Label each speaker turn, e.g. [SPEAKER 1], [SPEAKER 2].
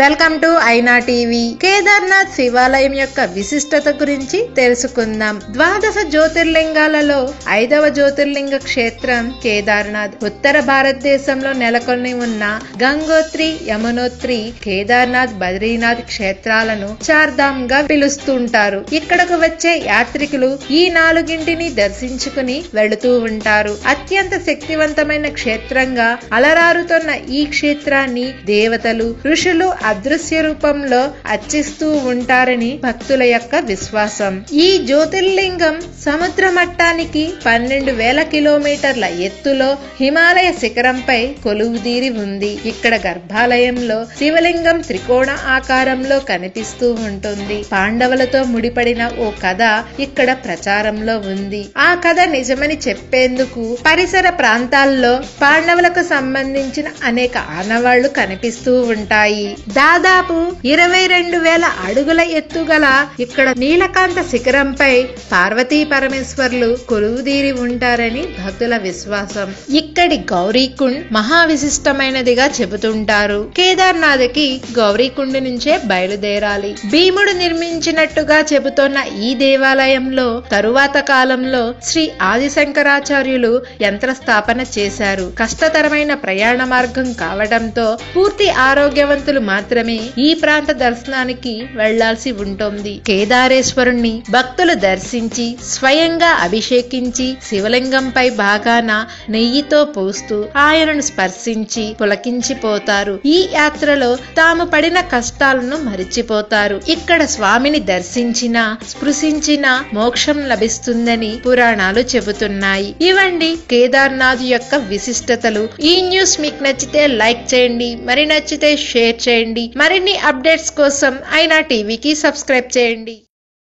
[SPEAKER 1] Welcome to ఐనా TV. Kedarnath శివాలయం యొక్క విశిష్టత గురించి తెలుసుకుందాం. ద్వాదశ జ్యోతిర్లింగాలలో 5వ జ్యోతిర్లింగ క్షేత్రం కేదార్నాథ్. ఉత్తర భారతదేశంలో నెలకొని ఉన్న గంగోత్రి, యమునోత్రి, కేదార్నాథ్, బద్రీనాథ్ క్షేత్రాలను చార్ధామ్ గా పిలుస్తుంటారు. ఇక్కడకు వచ్చే యాత్రికులు ఈ 4గింటిని దర్శించుకుని వెళుతూ ఉంటారు. అత్యంత శక్తివంతమైన క్షేత్రంగా అలరారుతున్న ఈ క్షేత్రాన్ని దేవతలు, ఋషులు అదృశ్య రూపంలో అర్చిస్తూ ఉంటారని భక్తుల యొక్క విశ్వాసం. ఈ జ్యోతిర్లింగం సముద్ర మట్టానికి 12,000 కిలోమీటర్ల ఎత్తులో హిమాలయ శిఖరంపై కొలువుదీరి ఉంది. ఇక్కడ గర్భాలయంలో శివలింగం త్రికోణ ఆకారంలో కనిపిస్తూ ఉంటుంది. పాండవులతో ముడిపడిన ఓ కథ ఇక్కడ ప్రచారంలో ఉంది. ఆ కథ నిజమని చెప్పేందుకు పరిసర ప్రాంతాల్లో పాండవులకు సంబంధించిన అనేక ఆనవాళ్లు కనిపిస్తూ ఉంటాయి. దాదాపు 22,000 అడుగుల ఎత్తుగల ఇక్కడ నీలకాంత శిఖరంపై పార్వతీ పరమేశ్వర్లు కొలువుదీరి ఉంటారని భక్తుల విశ్వాసం. ఇక్కడి గౌరీకుండ్ మహావిశిష్టమైనదిగా చెబుతుంటారు. కేదార్నాథ్ కి గౌరీకుండ్ నుంచే బయలుదేరాలి. భీముడు నిర్మించినట్టుగా చెబుతోన్న ఈ దేవాలయంలో తరువాత కాలంలో శ్రీ ఆదిశంకరాచార్యులు యంత్ర స్థాపన చేశారు. కష్టతరమైన ప్రయాణ మార్గం కావడంతో పూర్తి ఆరోగ్యవంతులు మాత్రమే ఈ ప్రాంత దర్శనానికి వెళ్లాల్సి ఉంటుంది. కేదారేశ్వరుణ్ణి భక్తులు దర్శించి స్వయంగా అభిషేకించి శివలింగంపై భాగాన నెయ్యితో పూస్తూ ఆయనను స్పర్శించి పులకించిపోతారు. ఈ యాత్రలో తాము పడిన కష్టాలను మరిచిపోతారు. ఇక్కడ స్వామిని దర్శించినా స్పృశించినా మోక్షం లభిస్తుందని పురాణాలు చెబుతున్నాయి. ఇవండి కేదార్నాథ్ యొక్క విశిష్టతలు. ఈ న్యూస్ మీకు నచ్చితే లైక్ చేయండి, మరి నచ్చితే షేర్ చేయండి. మరిన్ని అప్డేట్స్ కోసం ఐనా టీవీకి సబ్స్క్రైబ్ చేయండి.